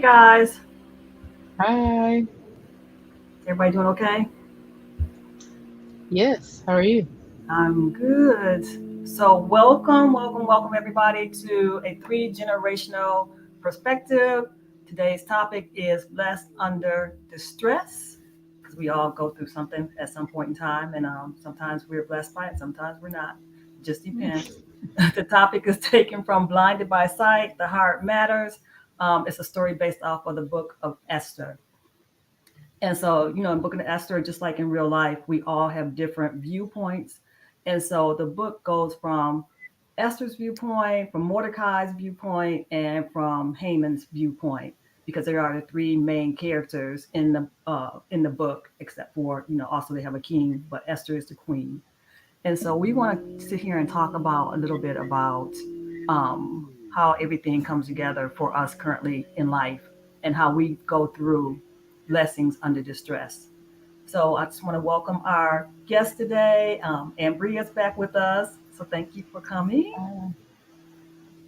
guys. Hi. Everybody doing okay? Yes. How are you? I'm good. So, welcome, everybody to a three generational perspective. Today's topic is blessed under distress because we all go through something at some point in time, and sometimes we're blessed by it, sometimes we're not. It just depends. The topic is taken from Blinded by Sight, The Heart Matters. It's a story based off of the book of Esther. And so, in Book of Esther, just like in real life, we all have different viewpoints. And so the book goes from Esther's viewpoint, from Mordecai's viewpoint, and from Haman's viewpoint, because they are the three main characters in the book, except for also they have a king, but Esther is the queen. And so we want to sit here and talk about a little bit about how everything comes together for us currently in life and how we go through blessings under distress. So I just want to welcome our guest today. Ambria's back with us. So thank you for coming.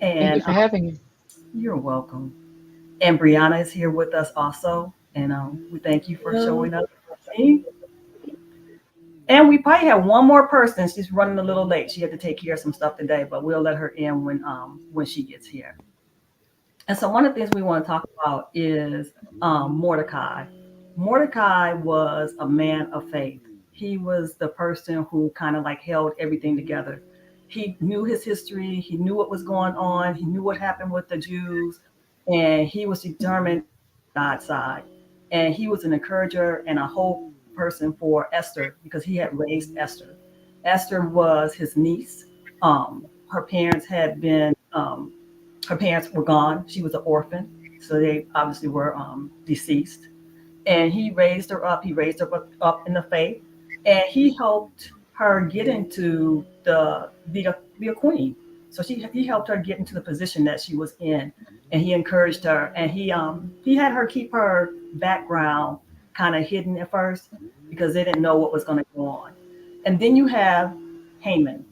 Thank you And for having me. you're welcome. And Brianna is here with us also. And we thank you for Hello. showing up. And we probably have one more person. She's running a little late. She had to take care of some stuff today, but we'll let her in when she gets here. And so one of the things we want to talk about is Mordecai. Mordecai was a man of faith. He was the person who kind of like held everything together. He knew his history. He knew what was going on. He knew what happened with the Jews, and he was determined to be on God's side. And he was an encourager and a hope person for Esther because he had raised Esther. Esther was his niece. Her parents had been her parents were gone. She was an orphan, so they obviously were deceased. And he raised her up. He raised her up in the faith, and he helped her get into the be a queen. So he helped her get into the position that she was in, and he encouraged her. And he had her keep her background kind of hidden at first because they didn't know what was going to go on. And then you have Haman.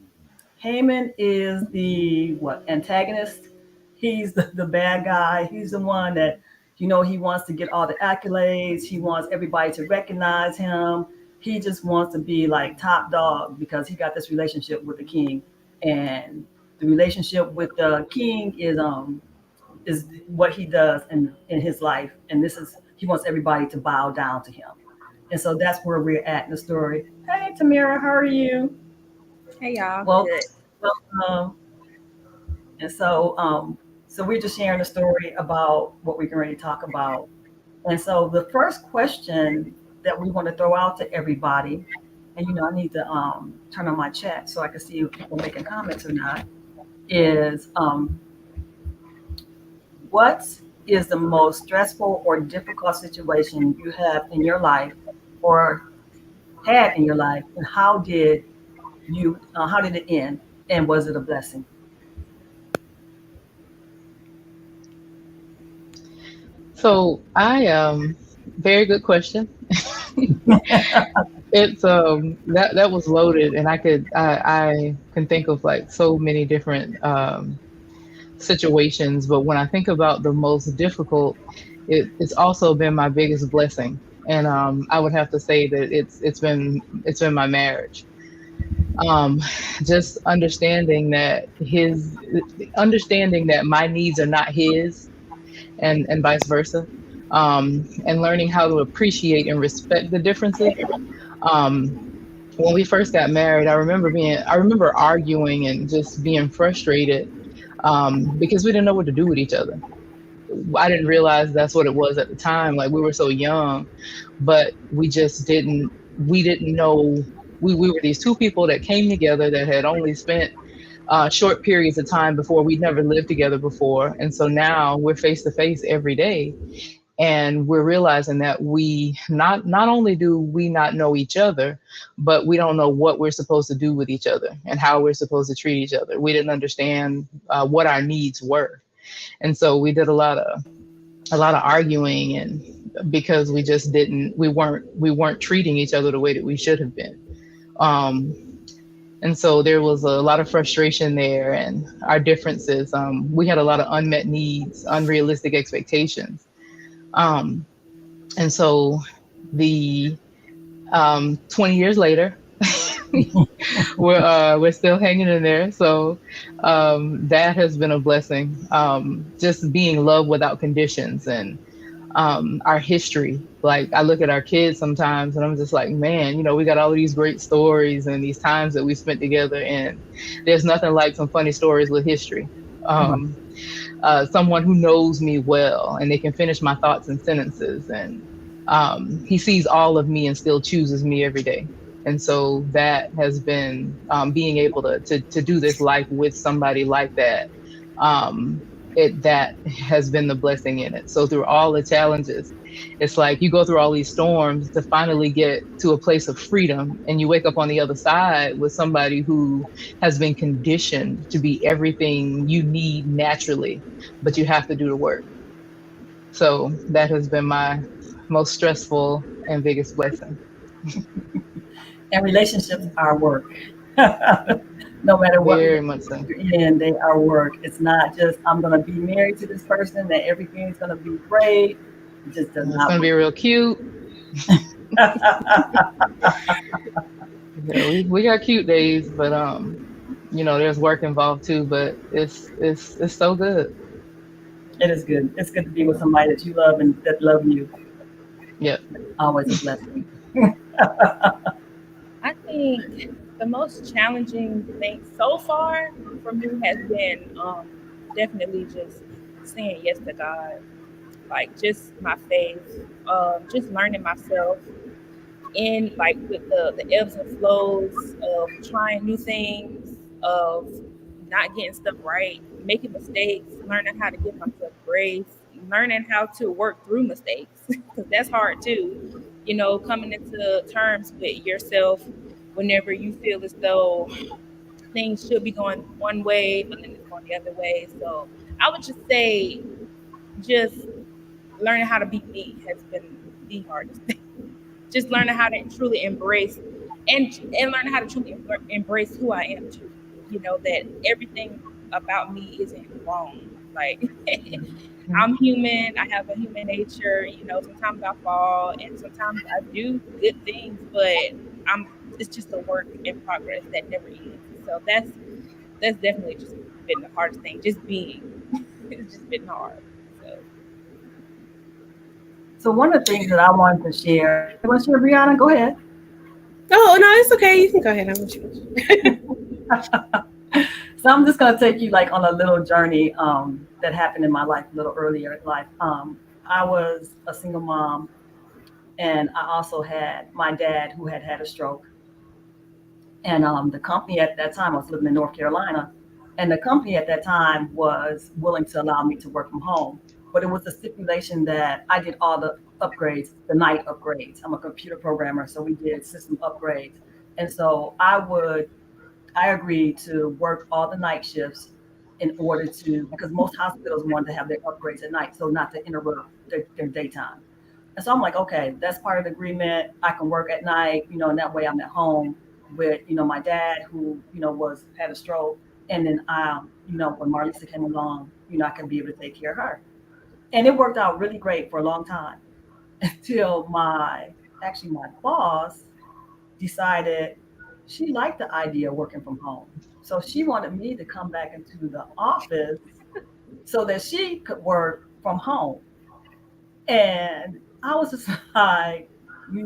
Haman is the what antagonist. He's the bad guy. He's the one that he wants to get all the accolades. He wants everybody to recognize him. He just wants to be like top dog because he got this relationship with the king, and the relationship with the king is what he does in his life, and this is he wants everybody to bow down to him, and so that's where we're at in the story. Hey, Tamara, how are you? Hey y'all, Well, good. welcome. And so we're just sharing a story about what we can really talk about. And so the first question that we want to throw out to everybody, and I need to turn on my chat so I can see if people making comments or not, is what is the most stressful or difficult situation you have in your life or had in your life, and how did it end, and was it a blessing? So very good question. It's that was loaded, and I can think of like so many different situations. But when I think about the most difficult, it's also been my biggest blessing, and I would have to say that it's been my marriage. um just understanding that my needs are not his, and vice versa. And learning how to appreciate and respect the differences. um when we first got married, I remember arguing and just being frustrated, because we didn't know what to do with each other. I didn't realize that's what it was at the time. Like, we were so young, but we didn't know. We were these two people that came together that had only spent short periods of time before. We'd never lived together before. And so now we're face to face every day. And we're realizing that we not only do we not know each other, but we don't know what we're supposed to do with each other and how we're supposed to treat each other. We didn't understand what our needs were. And so we did a lot of arguing, and because we weren't treating each other the way that we should have been. um and so there was a lot of frustration there, and our differences. We had a lot of unmet needs, unrealistic expectations. Um, and so the 20 years later, we're still hanging in there. So that has been a blessing. Just being love without conditions, and our history. Like I look at our kids sometimes and I'm just like, man, we got all of these great stories and these times that we spent together, and there's nothing like some funny stories with history. Um, Someone who knows me well and they can finish my thoughts and sentences, and he sees all of me and still chooses me every day. And so that has been being able to do this life with somebody like that. Um, that has been the blessing in it. So through all the challenges, it's like you go through all these storms to finally get to a place of freedom, and you wake up on the other side with somebody who has been conditioned to be everything you need naturally, but you have to do the work. So that has been my most stressful and biggest blessing. And relationships are work. No matter what Very relationship much so. you're in, they are work. It's not just I'm going to be married to this person that everything's going to be great. It just does It's not going to be work. real cute. Yeah, we got cute days, but there's work involved too. But it's so good. It is good. It's good to be with somebody that you love and that love you. Yep. Always a blessing. I think the most challenging thing so far for me has been definitely just saying yes to God, like just my faith, just learning myself in like with the ebbs and flows of trying new things, of not getting stuff right, making mistakes, learning how to give myself grace, learning how to work through mistakes because that's hard too. Coming into terms with yourself whenever you feel as though things should be going one way, but then it's going the other way. So I would just say, just learning how to be me has been the hardest thing. Just learning how to truly embrace and learning how to truly embrace who I am too. That everything about me isn't wrong. Like I'm human. I have a human nature. Sometimes I fall and sometimes I do good things, but I'm it's just a work in progress that never ends. So that's definitely just been the hardest thing. Just being. It's just been hard. So So one of the things that I wanted to share, you want to share, Brianna? Go ahead. Oh no, it's okay. You can go ahead. I want you. So I'm just gonna take you like on a little journey that happened in my life a little earlier in life. I was a single mom, and I also had my dad who had had a stroke. And the company at that time, I was living in North Carolina, and the company at that time was willing to allow me to work from home. But it was a stipulation that I did all the upgrades, the night upgrades. I'm a computer programmer, so we did system upgrades. And so I agreed to work all the night shifts in order to, because most hospitals wanted to have their upgrades at night, so not to interrupt their daytime. And so I'm like, okay, that's part of the agreement. I can work at night, and that way I'm at home with, my dad who, had a stroke. And then, when Marlisa came along, I can be able to take care of her. And it worked out really great for a long time until my boss decided she liked the idea of working from home. So she wanted me to come back into the office so that she could work from home. And I was just like,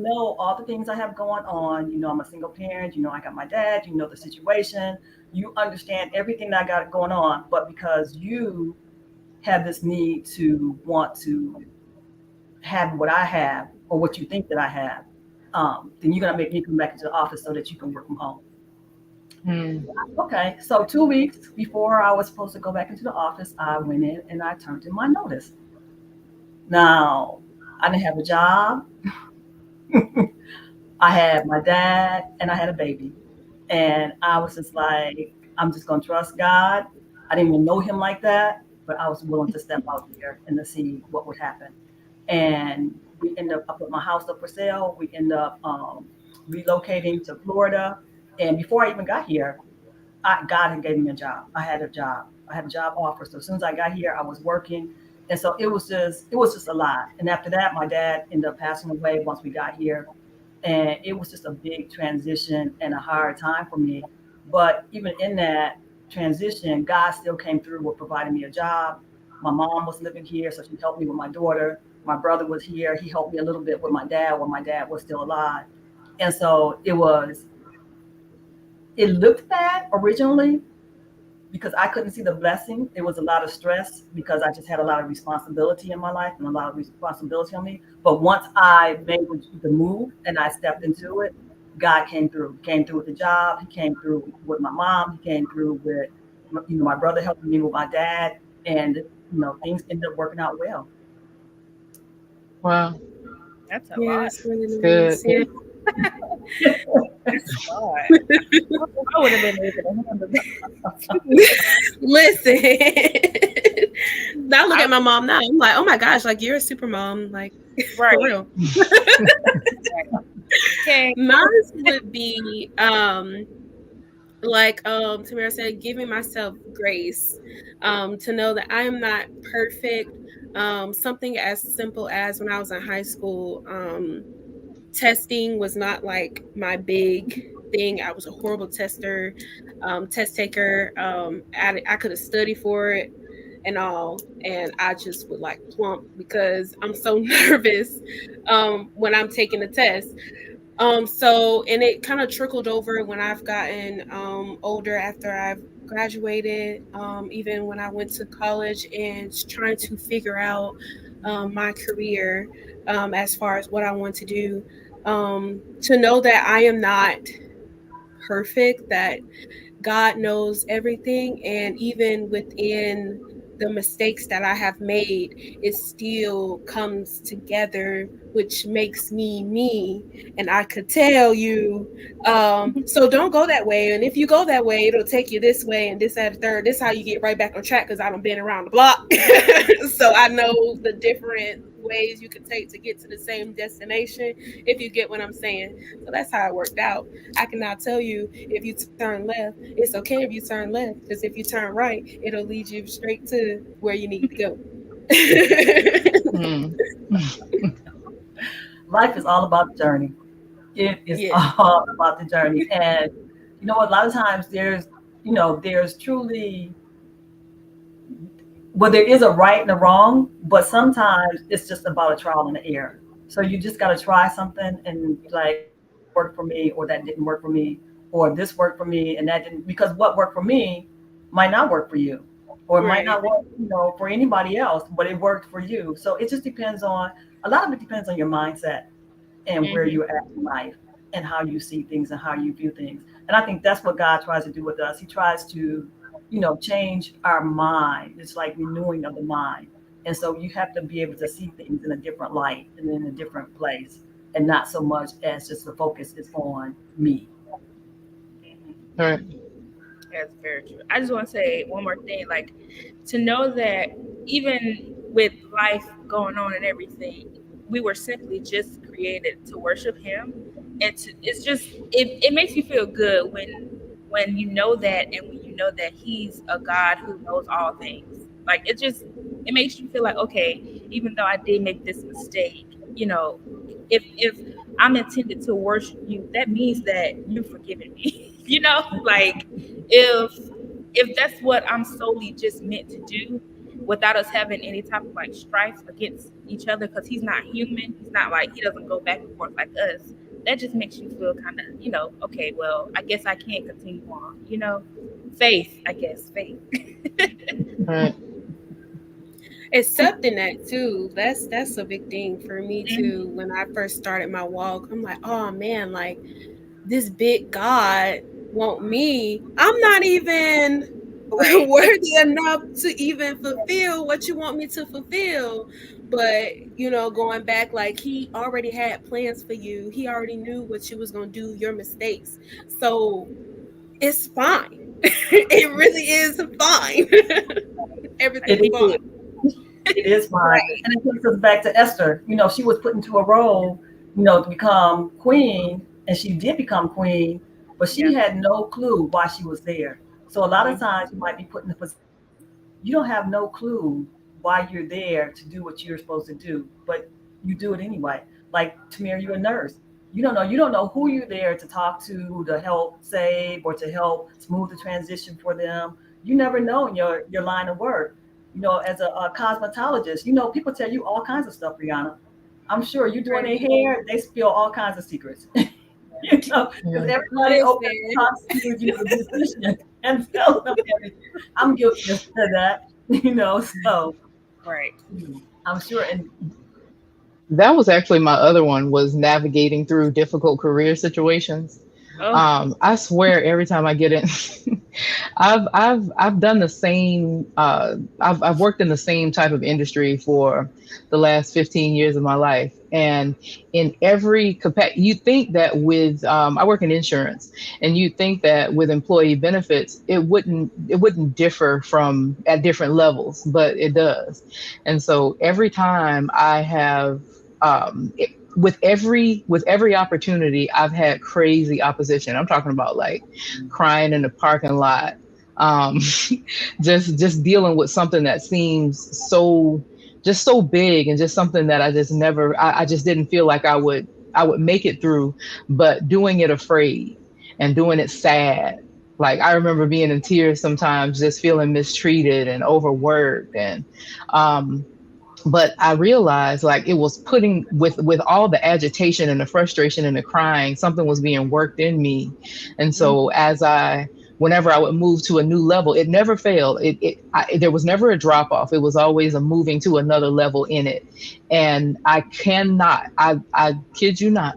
all the things I have going on. I'm a single parent. I got my dad. The situation. You understand everything that I got going on. But because you have this need to want to have what I have or what you think that I have, then you're going to make me come back into the office so that you can work from home. Hmm. Okay, so 2 weeks before I was supposed to go back into the office, I went in and I turned in my notice. Now, I didn't have a job. I had my dad and I had a baby. And I was just like, I'm just going to trust God. I didn't even know him like that, but I was willing to step out there and to see what would happen. And we ended up, I put my house up for sale. We ended up relocating to Florida. And before I even got here, God had gave me a job. I had a job. I had a job offer. So as soon as I got here, I was working. And so it was just a lot. And after that, my dad ended up passing away once we got here. And it was just a big transition and a hard time for me. But even in that transition, God still came through with providing me a job. My mom was living here, so she helped me with my daughter. My brother was here. He helped me a little bit with my dad when my dad was still alive. And so it looked bad originally because I couldn't see the blessing. It was a lot of stress because I just had a lot of responsibility in my life and a lot of responsibility on me. But once I made the move and I stepped into it, God came through. He came through with the job. He came through with my mom. He came through with, my brother helping me with my dad, and things ended up working out well. Wow. That's a Yeah, lot. that's really Good. nice. Yeah. That's a lot. I would have been able to handle that. Listen. Now look at my mom now. I'm like, oh my gosh, like you're a super mom. Like Right. for real. Okay. Mine would be like Tamara said, giving myself grace to know that I am not perfect. Something as simple as when I was in high school, testing was not like my big thing. I was a horrible tester, test taker. I could have studied for it and all, and I just would like plump because I'm so nervous when I'm taking the test. And it kind of trickled over when I've gotten older after I've graduated, even when I went to college and trying to figure out my career as far as what I want to do. To know that I am not perfect, that God knows everything, and even within the mistakes that I have made, it still comes together, which makes me me. And I could tell you, so don't go that way. And if you go that way, it'll take you this way and this, that, and third. This is how you get right back on track because I done been around the block. So I know the different ways you can take to get to the same destination, if you get what I'm saying. So that's how it worked out. I can now tell you, if you turn left, it's okay if you turn left, because if you turn right, it'll lead you straight to where you need to go. Life is all about the journey. It is all about the journey. And a lot of times there's truly, well, there is a right and a wrong, but sometimes it's just about a trial and error. So you just got to try something and like work for me, or that didn't work for me, or this worked for me and that didn't, because what worked for me might not work for you, or it might not work, for anybody else, but it worked for you. So it just depends on, a lot of it depends on your mindset and where you're at in life and how you see things and how you view things. And I think that's what God tries to do with us. He tries to, change our mind. It's like renewing of the mind. And so you have to be able to see things in a different light and in a different place, and not so much as just the focus is on me. All right. That's very true. I just want to say one more thing, like to know that even with life going on and everything, we were simply just created to worship Him, and it makes you feel good when you know that, and when you know that He's a God who knows all things. Like it makes you feel like, okay, even though I did make this mistake, if I'm intended to worship you, that means that you've forgiven me. Like if that's what I'm solely just meant to do, without us having any type of like strife against each other, because He's not human. He's not like, He doesn't go back and forth like us. That just makes you feel kind of, okay, well, I guess I can't continue on. Faith, I guess, faith. Right. Accepting that too. That's a big thing for me too. When I first started my walk, I'm like, oh man, like this big God want me. I'm not even worthy enough to even fulfill what you want me to fulfill. But going back, like He already had plans for you. He already knew what you was gonna do, your mistakes. So it's fine. It really is fine. Everything's fine. It is fine. And it takes us back to Esther. She was put into a role, to become queen, and she did become queen, but she had no clue why she was there. So a lot of times you might be put in the position, you don't have no clue why you're there to do what you're supposed to do, but you do it anyway. Like Tamir, you're a nurse. You don't know who you're there to talk to help save or to help smooth the transition for them. You never know in your line of work. As a cosmetologist, people tell you all kinds of stuff, Brianna. I'm sure you doing their hair, they spill all kinds of secrets. Because Yeah. everybody opens talks to the physician and tells them everything. I'm guilty of that, so Right. I'm sure. And That was actually my other one, was navigating through difficult career situations. Oh, I swear every time I get in, I've done the same. I've worked in the same type of industry for the last 15 years of my life, and in every capacity, you think that with I work in insurance, and you think that with employee benefits, it wouldn't differ from at different levels, but it does. And so every time I have with every opportunity, I've had crazy opposition. I'm talking about like crying in the parking lot, um, just dealing with something that seems so big, and just something that I just never, I just didn't feel like I would make it through, but doing it afraid and doing it sad. Like I remember being in tears sometimes, just feeling mistreated and overworked, and um, but I realized like it was putting with all the agitation and the frustration and the crying, something was being worked in me. And so whenever I would move to a new level, it never failed. There was never a drop off. It was always a moving to another level in it. And I kid you not,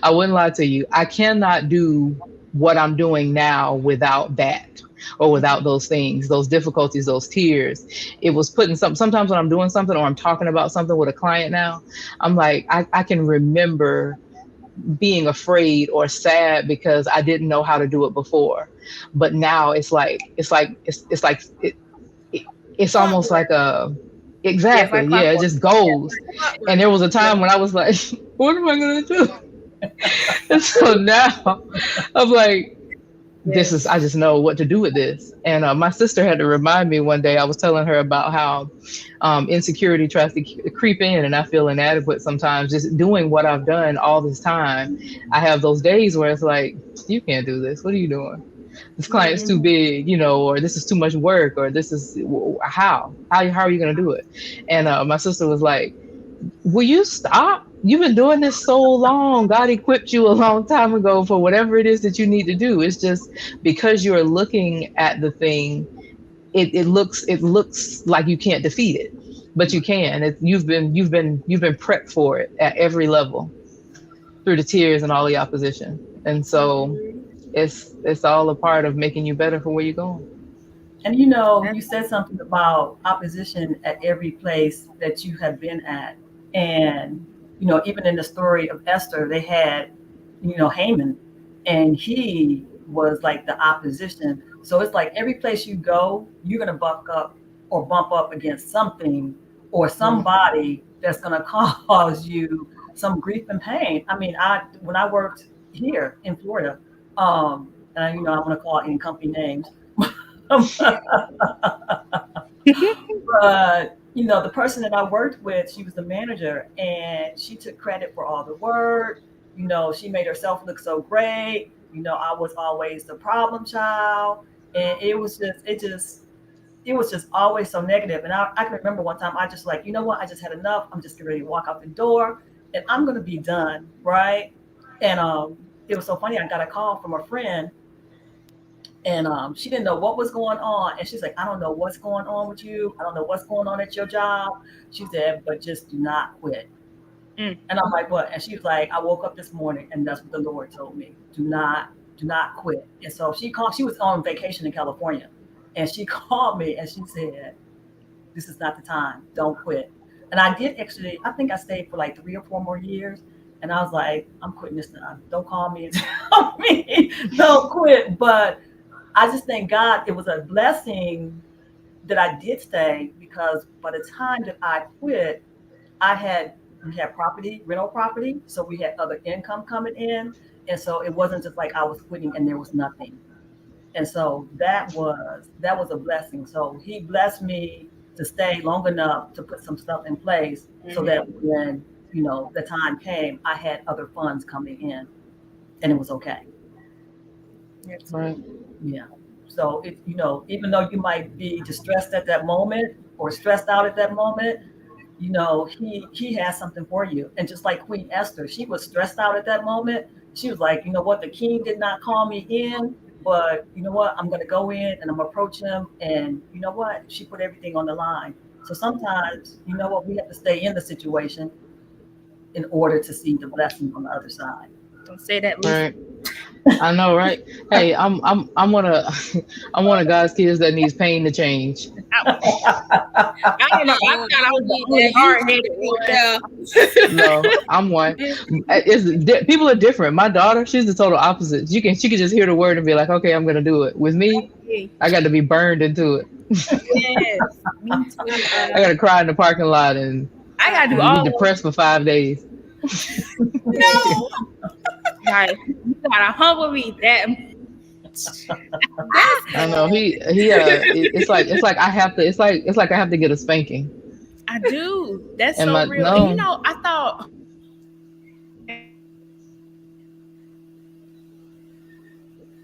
I wouldn't lie to you. I cannot do what I'm doing now without that, or without those things, those difficulties, those tears. It was putting sometimes when I'm doing something or I'm talking about something with a client now, I'm like, I can remember being afraid or sad because I didn't know how to do it before. But now it's almost clockwork. like a, Yeah, it's exactly. like Yeah, it clockwork. just Yeah, goes. And clockwork. there was a Yeah. time when I was like, what am I gonna do? And so now I'm like, Yes. I just know what to do with this. And my sister had to remind me one day. I was telling her about how insecurity tries to creep in, and I feel inadequate sometimes just doing what I've done all this time. I have those days where it's like, you can't do this. What are you doing? This client's too Mhm. big, or this is too much work, or this is how are you going to do it? And my sister was like, will you stop? You've been doing this so long. God equipped you a long time ago for whatever it is that you need to do. It's just because you're looking at the thing, it looks like you can't defeat it, but you can. You've been prepped for it at every level through the tears and all the opposition, and so Mhm. it's all a part of making you better for where you're going. And you That's said something about opposition at every place that you have been at. And, even in the story of Esther, they had, Haman, and he was like the opposition. So it's like every place you go, you're going to buck up or bump up against something or somebody that's going to cause you some grief and pain. I mean, when I worked here in Florida, and I want to call it in company names. But the person that I worked with, she was the manager, and she took credit for all the work. She made herself look so great. I was always the problem child, and it was just always so negative. And I can remember one time I just like, you know what, I just had enough. I'm just getting ready to walk out the door, and I'm gonna be done, right? And it was so funny. I got a call from a friend, and she didn't know what was going on. And she's like, I don't know what's going on with you. I don't know what's going on at your job. She said, but just do not quit. mm. And I'm like, what? And she was like, I woke up this morning and that's what the Lord told me. Do not quit. And so she was on vacation in California. And she called me and she said, this is not the time. Don't quit. And I did actually, I think I stayed for like 3 or 4 more years. And I was like, I'm quitting this now. Don't call me and tell me don't quit. But I just thank God it was a blessing that I did stay, because by the time that I quit, we had property, rental property, so we had other income coming in, and so it wasn't just like I was quitting and there was nothing. And so that was a blessing. So he blessed me to stay long enough to put some stuff in place so that when, the time came, I had other funds coming in and it was okay. Right. Yeah. So, even though you might be distressed at that moment or stressed out at that moment, he has something for you. And just like Queen Esther, she was stressed out at that moment. She was like, you know what, the king did not call me in, but you know what, I'm going to go in and I'm going to approach him. And you know what, she put everything on the line. So sometimes, we have to stay in the situation in order to see the blessing on the other side. Don't say that, Lucy. Right. I know, right? Hey, I'm one of God's kids that needs pain to change. I don't know. I thought I was the hard-headed one. No, I'm one. People are different. My daughter, she's the total opposite. She can just hear the word and be like, okay, I'm gonna do it. With me, I got to be burned into it. Yes, me too. I got to cry in the parking lot and I gotta do all be depressed for 5 days. No. Like, you gotta humble me that. I know it's like I have to get a spanking. I do. That's And so my- real. no. And I thought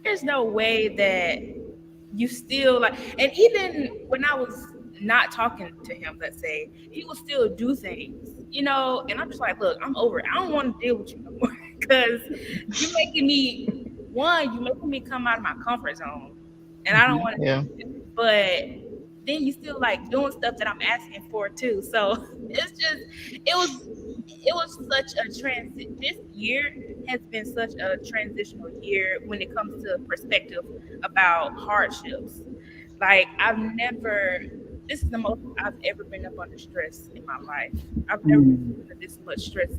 there's no way that you still like, and even when I was not talking to him, let's say, he would still do things, and I'm just like, look, I'm over it. I don't want to deal with you no more because you're making me come out of my comfort zone, and I don't want to. Yeah. But then you still like doing stuff that I'm asking for too. So it was such a transit. This year has been such a transitional year when it comes to perspective about hardships. Like this is the most I've ever been up under stress in my life. I've never been under this much stress.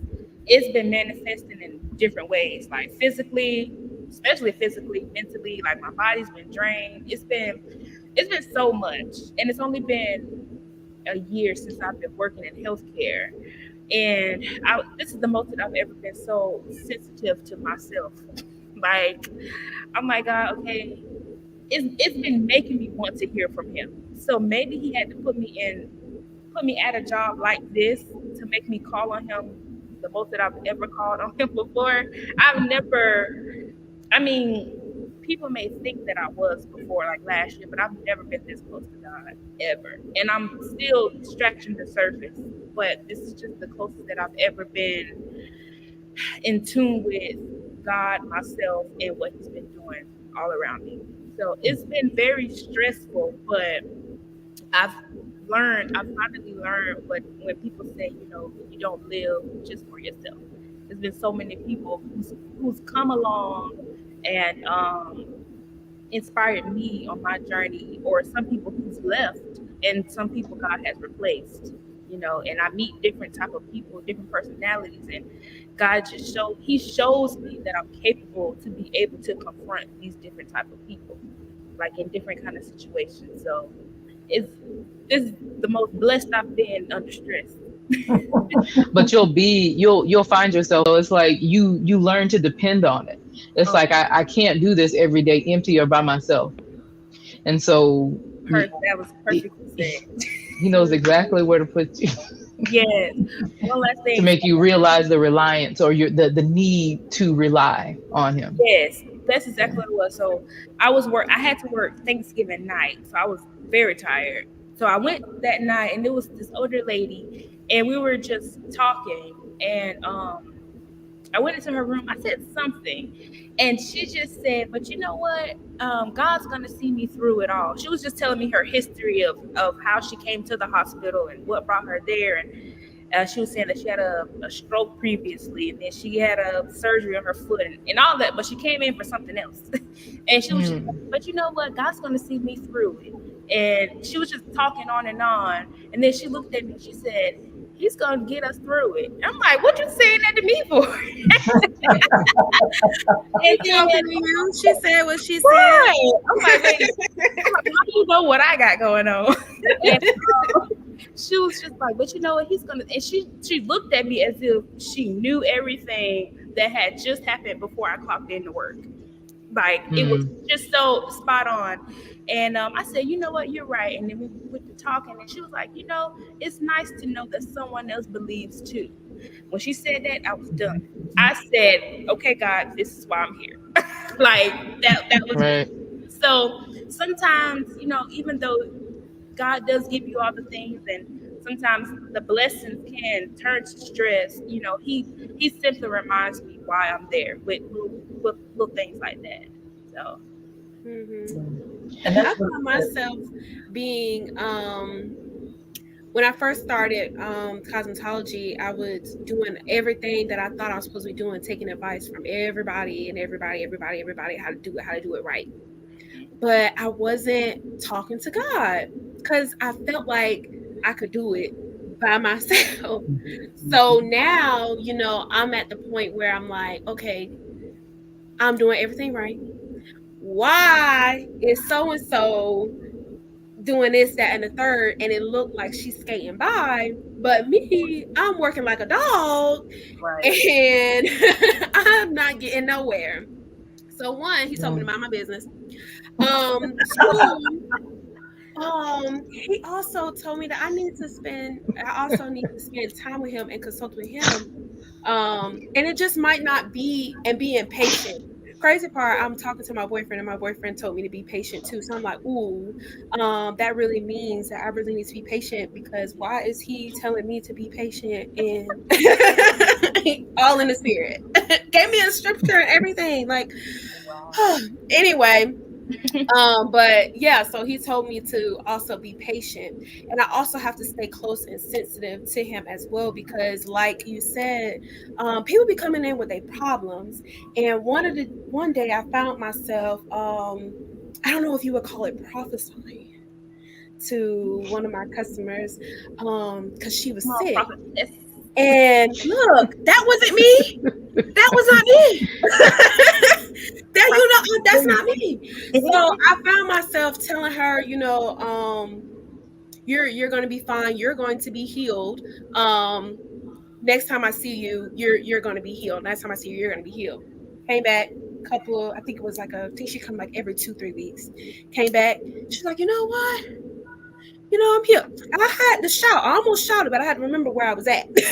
It's been manifesting in different ways, like physically, especially physically, mentally, like my body's been drained. It's been so much. And it's only been a year since I've been working in healthcare. And this is the most that I've ever been so sensitive to myself. Like, I'm like, God, okay, it's been making me want to hear from him. So maybe he had to put me at a job like this to make me call on him the most that I've ever called on him before. People may think that I was before, like last year, but I've never been this close to God, ever. And I'm still scratching the surface, but this is just the closest that I've ever been in tune with God, myself, and what he's been doing all around me. So it's been very stressful, but I've finally learned when people say, you don't live just for yourself. There's been so many people who's come along and inspired me on my journey, or some people who's left and some people God has replaced, and I meet different type of people, different personalities, and God he shows me that I'm capable to be able to confront these different type of people, like in different kind of situations. So it's the most blessed I've been under stress. But you'll find yourself, it's like you learn to depend on it. It's like I can't do this every day empty or by myself. And so That was perfectly said. He knows exactly where to put you. Yes. One last thing. To make you realize the reliance or the need to rely on him. Yes, that's exactly what it was. So I had to work Thanksgiving night, so I was very tired. So I went that night, and there was this older lady, and we were just talking, and I went into her room. I said something, and she just said, but you know what? God's going to see me through it all. She was just telling me her history of how she came to the hospital and what brought her there. And she was saying that she had a stroke previously, and then she had a surgery on her foot and all that, but she came in for something else. And she was just, but you know what? God's going to see me through it. And she was just talking on. And then she looked at me and she said, he's going to get us through it. I'm like, what you saying that to me for? And then, she said what she said. right. I'm like, wait, how do you know what I got going on? And, she was just like, but you know what, he's going to, and she looked at me as if she knew everything that had just happened before I clocked into work. Like it was Mm. just so spot on. And I said, you know what, you're right. And then we went to talking, and she was like, it's nice to know that someone else believes too. When she said that, I was done. I said, okay, God, this is why I'm here. Like that was Right. so sometimes, even though God does give you all the things, and sometimes the blessings can turn to stress, he simply reminds me why I'm there with things like that. So And I that's what, found myself being when I first started cosmetology, I was doing everything that I thought I was supposed to be doing, taking advice from everybody and everybody, how to do it right. But I wasn't talking to God because I felt like I could do it by myself. So now, I'm at the point where I'm like, okay, I'm doing everything right. Why is so and so doing this, that, and the third, and it looked like she's skating by, but me, I'm working like a dog, right. and I'm not getting nowhere. So one, he told me to Mm. mind my business. Two, he also told me that I also need to spend time with him and consult with him. And it just might not be and being patient. Crazy part, I'm talking to my boyfriend, and my boyfriend told me to be patient too. So I'm like, ooh, that really means that I really need to be patient, because why is he telling me to be patient and all in the spirit? Gave me a scripture and everything. Like, anyway, but yeah, so he told me to also be patient, and I also have to stay close and sensitive to him as well, because like you said, people be coming in with their problems. And one day I found myself, I don't know if you would call it prophesying to one of my customers, because she was sick. prophetess. And look, that wasn't me. That was not me. That's not me. So I found myself telling her, you're going to be fine. You're going to be healed. Next time I see you, you're going to be healed. Next time I see you, you're going to be healed. Came back, I think it was I think she come like every 2-3 weeks. Came back. She's like, you know what? I'm here. I had to shout. I almost shouted, but I had to remember where I was at. But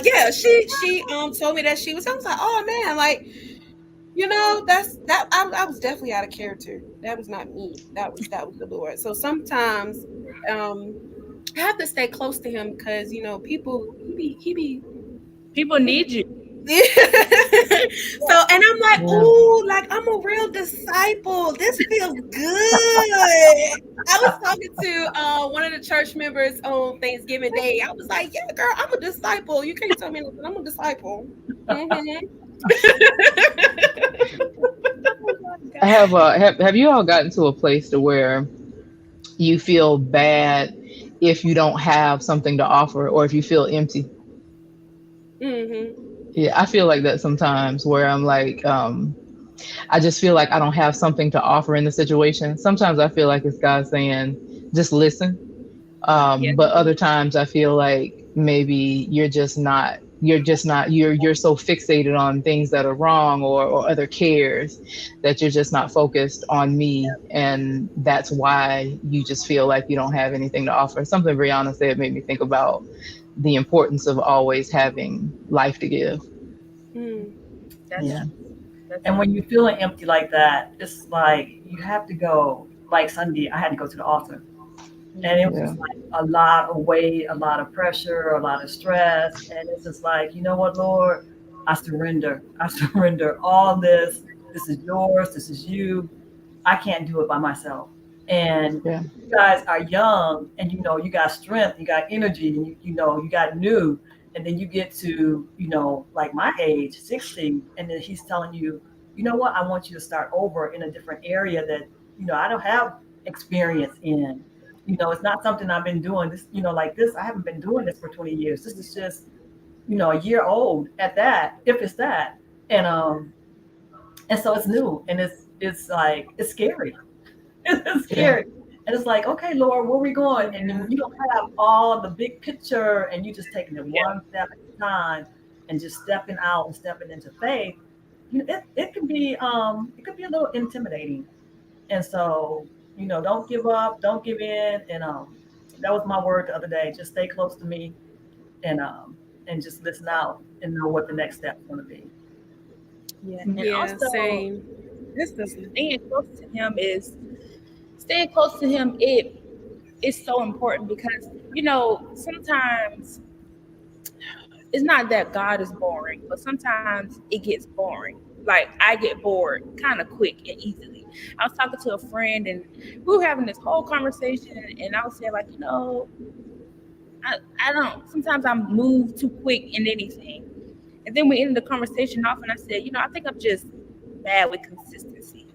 yeah, she told me that I was like, oh man, like, that's that I was definitely out of character. That was not me. That was the Lord. So sometimes I have to stay close to him, because people he be People need you. so, and I'm like, ooh, like I'm a real disciple. This feels good. I was talking to one of the church members on Thanksgiving Day. I was like, yeah, girl, I'm a disciple. You can't tell me nothing. I'm a disciple. Have you all gotten to a place to where you feel bad if you don't have something to offer, or if you feel empty? Yeah, I feel like that sometimes, where I'm like, I just feel like I don't have something to offer in the situation. Sometimes I feel like it's God saying, just listen. But other times I feel like maybe you're so fixated on things that are wrong, or other cares, that you're just not focused on me. And that's why you just feel like you don't have anything to offer. Something Brianna said made me think about the importance of always having life to give. Yeah. And when you're feeling empty like that, it's like you have to go. Like Sunday, I had to go to the altar, and it was just like a lot of weight, a lot of pressure, a lot of stress, and it's just like, you know what, Lord, I surrender. I surrender all this. This is yours. This is you. I can't do it by myself. And you guys are young, and you got strength, you got energy, and you got new. And then you get to, like my age, 60, and then he's telling you, you know what, I want you to start over in a different area that, I don't have experience in. It's not something I've been doing this, like this. I haven't been doing this for 20 years. This is just, a year old at that, if it's that. And so it's new, and it's like, it's scary. It's scary. And it's like, okay, Lord, where are we going? And then you don't have all the big picture, and you just taking it one step at a time and just stepping out and stepping into faith. it can be a little intimidating. And so, don't give up, don't give in. And that was my word the other day. Just stay close to me, and just listen out and know what the next step's going to be. Yeah, and Yeah, also same. this the staying close to him is staying close to him. It is so important because sometimes it's not that God is boring, but sometimes it gets boring. Like I get bored kind of quick and easily. I was talking to a friend and we were having this whole conversation, and I was saying like, I don't. Sometimes I'm moved too quick in anything. And then we ended the conversation off, and I said, I think I'm just bad with consistency.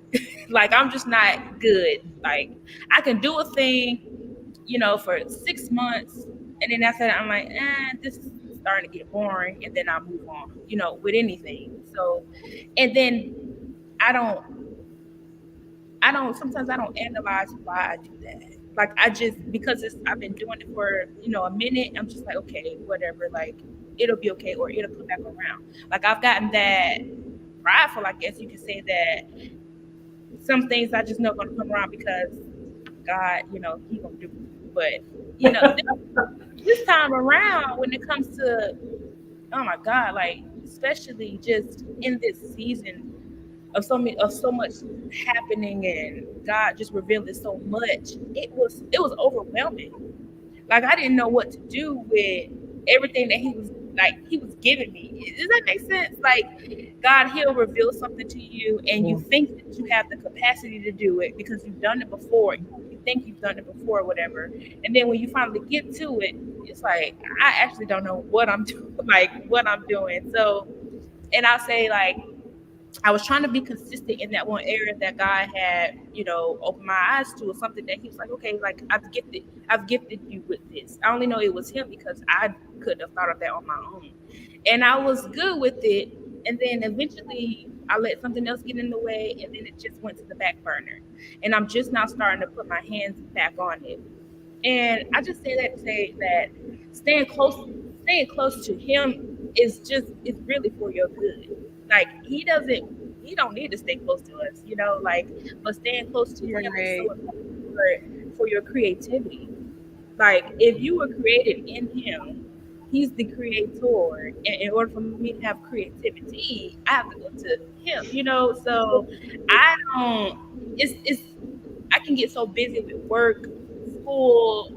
Like I'm just not good. Like I can do a thing, for 6 months, and then after that, I'm like, this is starting to get boring, and then I move on, with anything. So, and then I don't, sometimes I don't analyze why I do that. Like I just, because I've been doing it for, a minute, I'm just like, okay, whatever, like it'll be okay, or it'll come back around. Like I've gotten that prideful, I guess you could say, that some things I just know gonna come around because God, He gonna do it. But this time around, when it comes to, oh my God, like especially just in this season of so much happening, and God just revealing so much, it was overwhelming. Like I didn't know what to do with everything that he was giving me. Does that make sense? Like God, He'll reveal something to you, and you think that you have the capacity to do it because you've done it before. You think you've done it before, or whatever. And then when you finally get to it, it's like I actually don't know what I'm doing. Like what I'm doing. So, and I'll say like, I was trying to be consistent in that one area that God had, opened my eyes to, or something that He was like, okay, like I've gifted you with this. I only know it was Him because I couldn't have thought of that on my own. And I was good with it. And then eventually I let something else get in the way, and then it just went to the back burner. And I'm just now starting to put my hands back on it. And I just say that to say that staying close to Him is really for your good. Like He don't need to stay close to us, like, but staying close to Him is so important for your creativity. Like if you were created in Him, He's the creator, and in order for me to have creativity, I have to go to Him, So I don't. It's I can get so busy with work, school,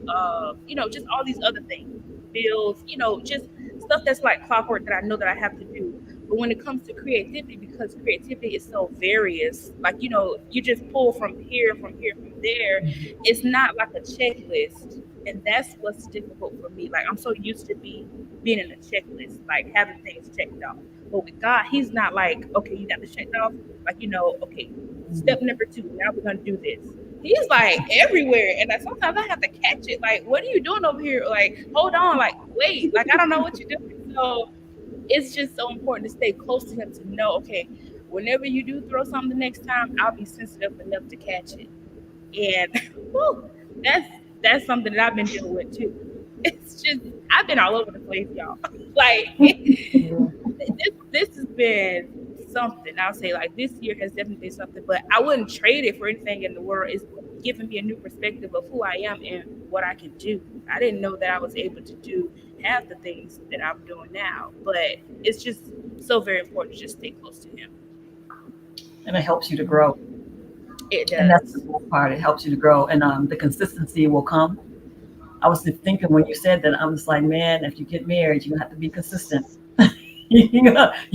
just all these other things, bills, just stuff that's like clockwork that I know that I have to do. But when it comes to creativity, because creativity is so various, like, you just pull from here, from there. It's not like a checklist. And that's what's difficult for me. Like, I'm so used to being in a checklist, like having things checked off. But with God, He's not like, okay, you got this checked off. Like, okay, step number 2, now we're going to do this. He's like everywhere. And sometimes I have to catch it. Like, what are you doing over here? Like, hold on. Like, wait. Like, I don't know what you're doing. So it's just so important to stay close to Him to know, okay, whenever you do throw something the next time, I'll be sensitive enough to catch it. And whew, that's something that I've been dealing with too. It's just, I've been all over the place, y'all. Like this has been something. I'll say like this year has definitely been something, but I wouldn't trade it for anything in the world. It's giving me a new perspective of who I am and what I can do. I didn't know that I was able to do half the things that I'm doing now, but it's just so very important to just stay close to Him. And it helps you to grow. It does. And that's the cool part. It helps you to grow, and the consistency will come. I was just thinking when you said that, I was like, man, if you get married, you have to be consistent. You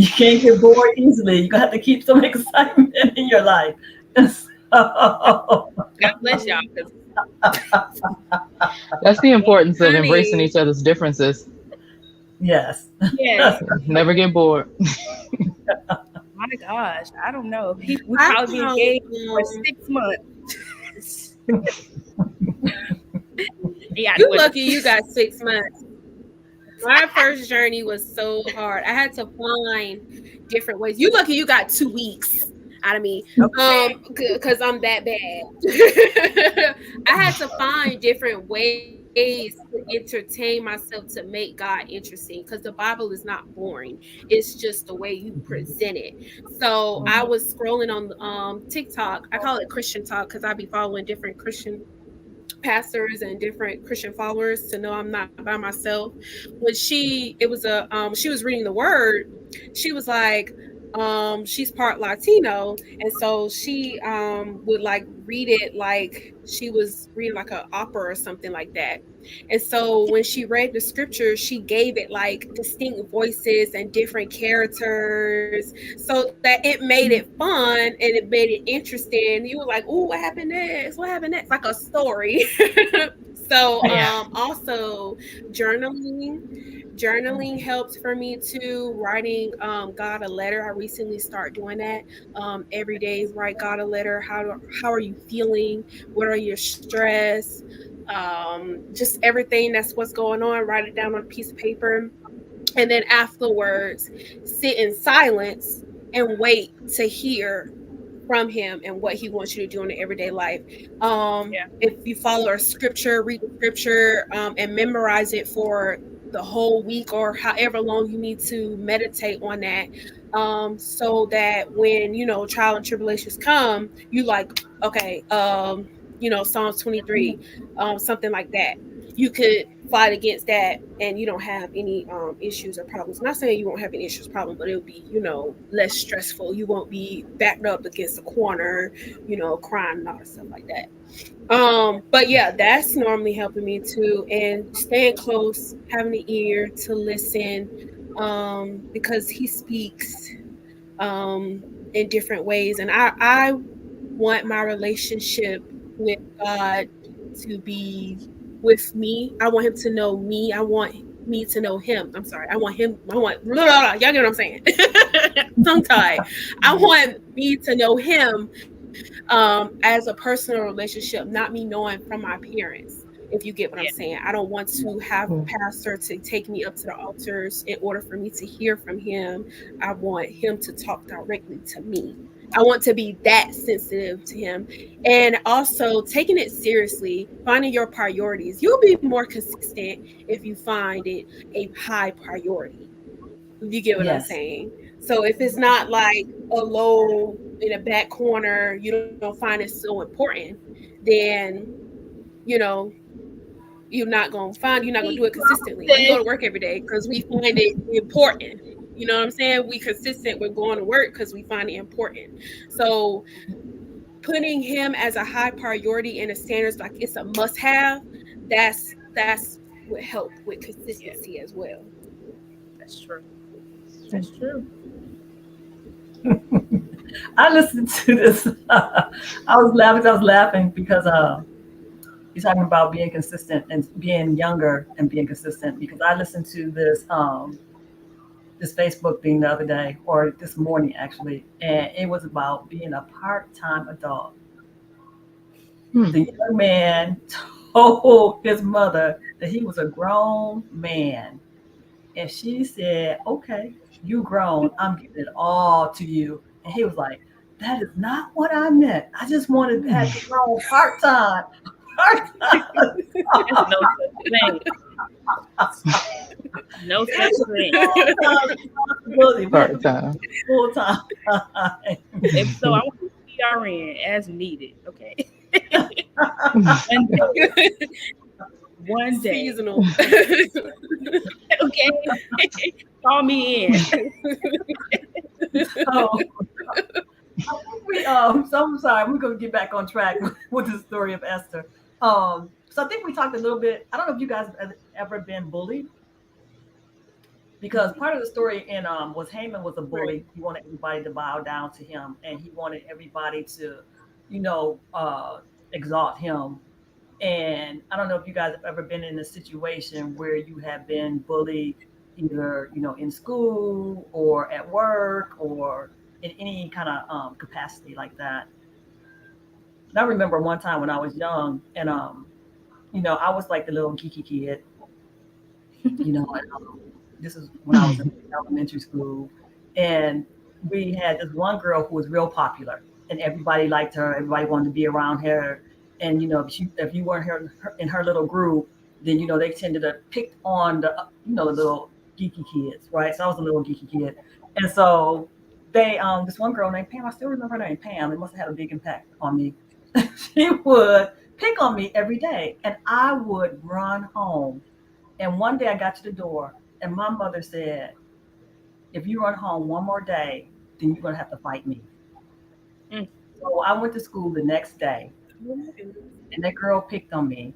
can't get bored easily. You have to keep some excitement in your life. God bless y'all. That's the importance of embracing each other's differences. Yes. Yes. Never get bored. My gosh, I don't know. We probably been engaged for 6 months. Yeah, you lucky you got 6 months. My first journey was so hard. I had to find different ways. You lucky you got 2 weeks out of me, because I'm that bad. I had to find different ways ways to entertain myself to make God interesting, because the Bible is not boring. It's just the way you present it. So I was scrolling on TikTok. I call it Christian Talk because I be following different Christian pastors and different Christian followers to know I'm not by myself. When she was reading the word, she was like, she's part Latino, and so she would like read it like she was reading like an opera or something like that. And so when she read the scripture, she gave it like distinct voices and different characters so that it made it fun and it made it interesting. You were like, "Oh, what happened next? What happened next?" Like a story. So Yeah. also journaling helps for me too. Writing God a letter. I recently started doing that. Every day write God a letter. How are you feeling? What are your stress? Just everything that's what's going on, write it down on a piece of paper. And then afterwards, sit in silence and wait to hear from him and what he wants you to do in the everyday life. Yeah. If you follow a scripture, read the scripture, and memorize it for the whole week or however long you need to meditate on that. So that when, trial and tribulations come, you like, okay, Psalms 23, something like that. You could fight against that and you don't have any issues or problems. I'm not saying you won't have any issues or problems, but it'll be, less stressful. You won't be backed up against a corner, crying and all that stuff like that. But yeah, that's normally helping me too. And staying close, having an ear to listen, because he speaks in different ways. And I want my relationship with God to be with me. I want him to know me. I want me to know him. I'm sorry. I want blah, blah, blah. Y'all get what I'm saying? Tongue tied. I want me to know him as a personal relationship, not me knowing from my parents. If you get what I'm Yeah. saying, I don't want to have a pastor to take me up to the altars in order for me to hear from him. I want him to talk directly to me. I want to be that sensitive to him. And also taking it seriously, finding your priorities. You'll be more consistent if you find it a high priority. If you get what I'm Yes. saying. So if it's not like a low in a back corner, you don't find it so important, then you know you're not gonna do it consistently. We go to work every day because we find it important. You know what I'm saying? We consistent with going to work because we find it important. So putting him as a high priority and a standards like it's a must have, that's what help with consistency as well. That's true. That's true. I listened to this. I was laughing because you're talking about being consistent and being younger and being consistent. Because I listened to this Facebook thing the other day or this morning actually, and it was about being a part-time adult. The young man told his mother that he was a grown man, and she said, "Okay, you grown. I'm giving it all to you." And he was like, "That is not what I meant. I just wanted to have it grown part time." There's no such thing. No such thing. Part time. Full time. If so, I want to PRN as needed. Okay. One day. One day. Seasonal. Okay. Call me in. So, so I'm sorry. We're going to get back on track with the story of Esther. So I think we talked a little bit. I don't know if you guys have ever been bullied, because part of the story in was Haman was a bully. He wanted everybody to bow down to him, and he wanted everybody to, exalt him. And I don't know if you guys have ever been in a situation where you have been bullied, either in school or at work or in any kind of capacity like that. And I remember one time when I was young, and I was like the little geeky kid, and, this is when I was in elementary school, and we had this one girl who was real popular, and everybody liked her. Everybody wanted to be around her, and if you weren't in her little group, then they tended to pick on the the little geeky kids, right? So I was a little geeky kid, and so they this one girl named Pam, I still remember her name, Pam. It must have had a big impact on me. She would pick on me every day, and I would run home. And one day I got to the door, and my mother said, "If you run home one more day, then you're gonna have to fight me." Mm. So I went to school the next day, and that girl picked on me,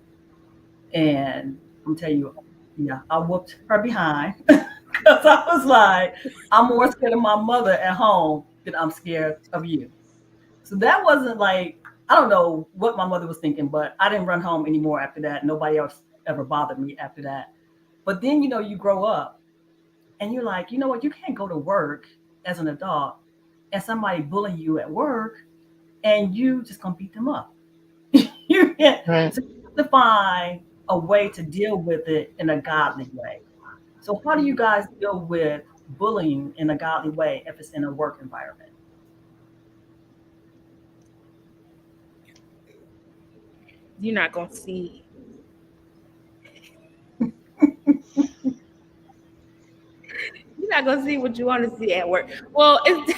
and I'm telling you, yeah, I whooped her behind because I was like, I'm more scared of my mother at home than I'm scared of you. So that wasn't like, I don't know what my mother was thinking, but I didn't run home anymore after that. Nobody else ever bothered me after that. But then, you grow up and you're like, you know what, you can't go to work as an adult and somebody bullying you at work and you just gonna beat them up. You can't. Right. So you have to find a way to deal with it in a godly way. So how do you guys deal with bullying in a godly way if it's in a work environment? You're not gonna see. You're not gonna see what you want to see at work. Well, it's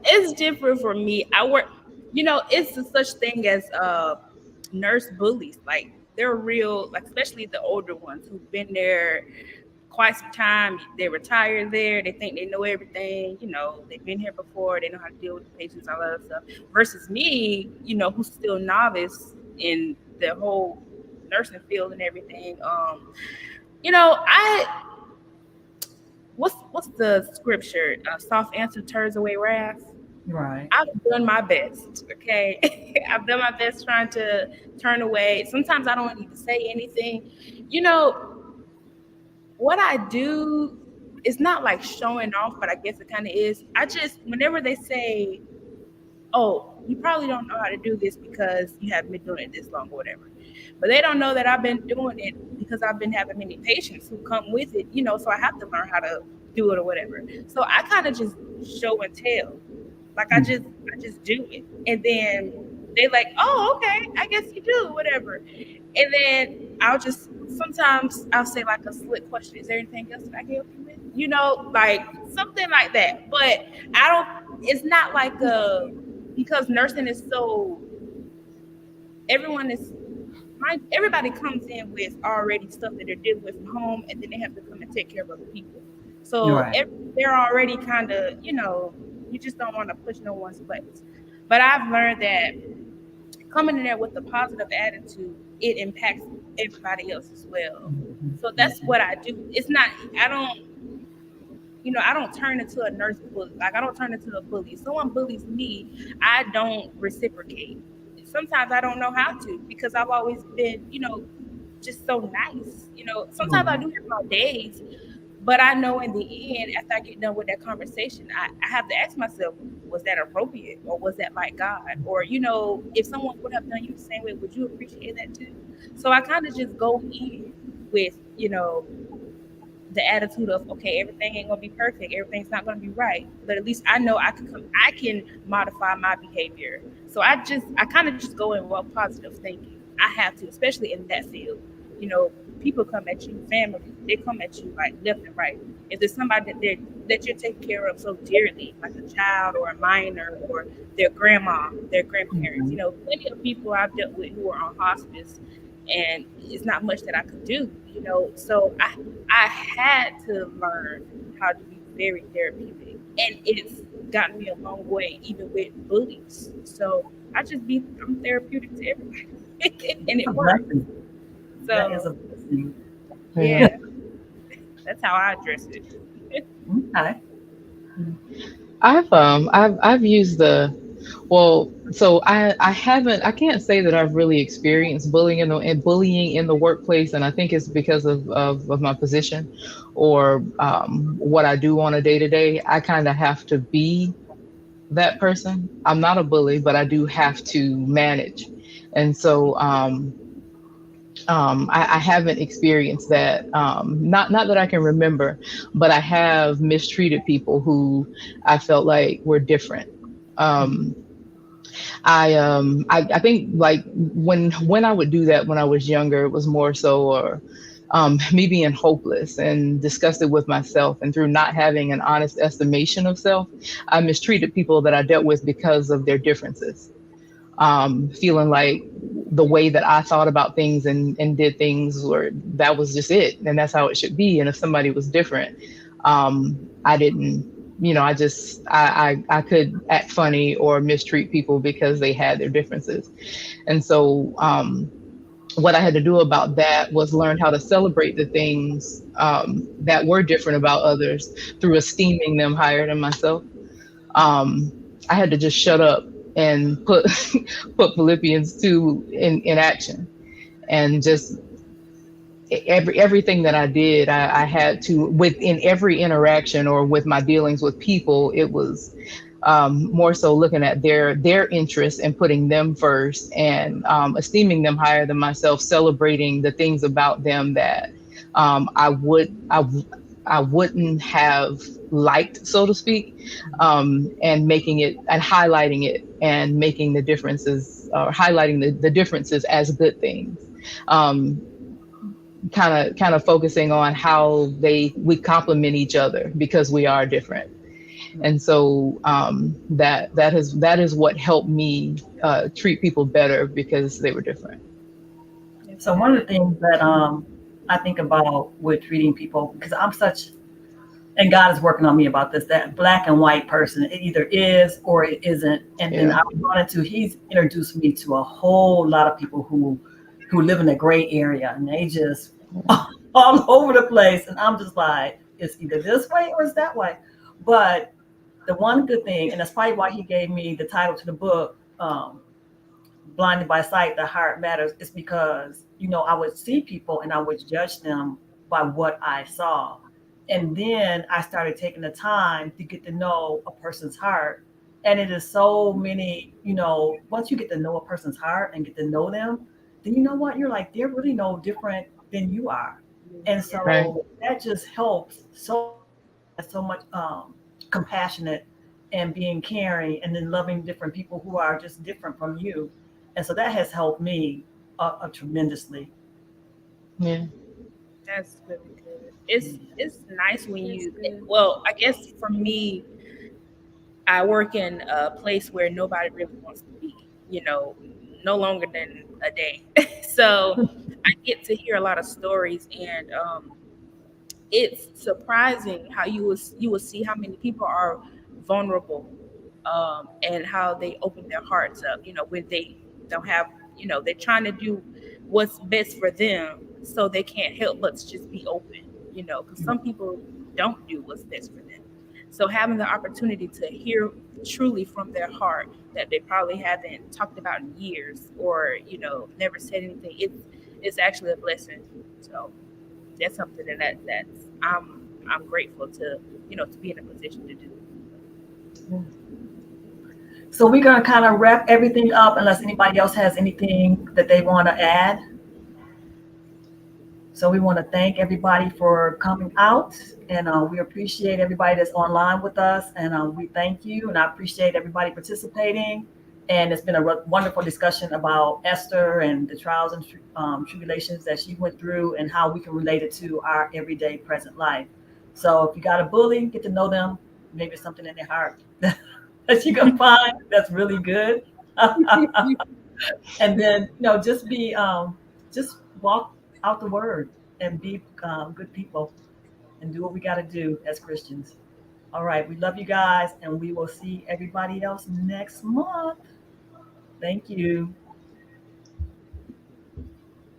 it's different for me. I work, it's a such thing as nurse bullies. Like they're real, like especially the older ones who've been there quite some time. They retire there. They think they know everything. They've been here before. They know how to deal with the patients, all that stuff. Versus me, who's still novice in the whole nursing field and everything. I what's the scripture? Soft answer turns away wrath. Right. I've done my best. Okay, I've done my best trying to turn away. Sometimes I don't need to say anything. What I do is not like showing off, but I guess it kind of is. I just, whenever they say, "Oh, you probably don't know how to do this because you haven't been doing it this long," or whatever, but they don't know that I've been doing it because I've been having many patients who come with it, so I have to learn how to do it or whatever. So I kind of just show and tell. Like I just do it. And then they like, "Oh, okay, I guess you do, whatever." And then sometimes I'll say like a slick question, "Is there anything else that I can help you with?" Like something like that. But it's not like because nursing is so, everybody comes in with already stuff that they're dealing with from home, and then they have to come and take care of other people. So Right. they're already kind of, you just don't want to push no one's place. But I've learned that coming in there with a positive attitude, it impacts everybody else as well. So that's what I do. It's not, I don't turn into a nurse bully. Like I don't turn into a bully. If someone bullies me, I don't reciprocate. Sometimes I don't know how to because I've always been, just so nice. Sometimes I do have my days, but I know in the end, after I get done with that conversation, I have to ask myself, was that appropriate or was that like God? Or, if someone would have done you the same way, would you appreciate that too? So I kind of just go in with, the attitude of, okay, everything ain't gonna be perfect, everything's not gonna be right, but at least I know I can modify my behavior. So I kind of just go in with positive thinking. I have to, especially in that field. People come at you, family, they come at you like left and right. If there's somebody that you're taking care of so dearly, like a child or a minor or their grandma, their grandparents, plenty of people I've dealt with who are on hospice, and it's not much that I could do, So I had to learn how to be very therapeutic, and it's gotten me a long way, even with bullies. So I'm therapeutic to everybody, and it works. That is So a blessing. yeah, that's how I address it. Okay. I've used so I can't say that I've really experienced bullying in the workplace, and I think it's because of my position or what I do on a day to day. I kind of have to be that person. I'm not a bully, but I do have to manage, and so I haven't experienced that. Not that I can remember, but I have mistreated people who I felt like were different. Um, I think like when I would do that when I was younger, it was more so, or me being hopeless and disgusted with myself, and through not having an honest estimation of self, I mistreated people that I dealt with because of their differences. Feeling like the way that I thought about things and did things, or that was just it, and that's how it should be. And if somebody was different, I didn't, I could act funny or mistreat people because they had their differences. And so, what I had to do about that was learn how to celebrate the things that were different about others through esteeming them higher than myself. I had to just shut up and put put Philippians 2 in action, and just everything that I did, I had to, within every interaction or with my dealings with people, it was more so looking at their interests and putting them first, and esteeming them higher than myself, celebrating the things about them that I wouldn't have liked, so to speak, and making it and highlighting it and making the differences, or highlighting the differences as good things. Kind of focusing on how we complement each other because we are different. And so that is what helped me treat people better because they were different. So one of the things that I think about with treating people, because I'm such, and God is working on me about this, that black and white person, it either is or it isn't. And then I wanted to, he's introduced me to a whole lot of people who live in the gray area, and they just all over the place. And I'm just like, it's either this way or it's that way. But the one good thing, and that's probably why he gave me the title to the book, Blinded by Sight, The Heart Matters, is because, I would see people and I would judge them by what I saw. And then I started taking the time to get to know a person's heart. And it is so many, once you get to know a person's heart and get to know them, then you know what? You're like, they're really no different than you are. And so that just helps so much compassionate and being caring, and then loving different people who are just different from you. And so that has helped me tremendously. Yeah. That's really good. It's nice when well, I guess for me, I work in a place where nobody really wants to be, no longer than a day. So I get to hear a lot of stories, and it's surprising how you will see how many people are vulnerable, and how they open their hearts up, when they don't have, they're trying to do what's best for them, so they can't help but just be open, because some people don't do what's best for them. So having the opportunity to hear truly from their heart that they probably haven't talked about in years, or never said anything, it's actually a blessing. So that's something that's I'm grateful to to be in a position to do. So we're going to kind of wrap everything up unless anybody else has anything that they want to add. So we want to thank everybody for coming out, and we appreciate everybody that's online with us, and we thank you, and I appreciate everybody participating. And it's been a wonderful discussion about Esther and the trials and tribulations that she went through, and how we can relate it to our everyday present life. So if you got a bully, get to know them. Maybe it's something in their heart that you can find that's really good. And then, just be, just walk out the word and be good people and do what we got to do as Christians. All right. We love you guys, and we will see everybody else next month. Thank you.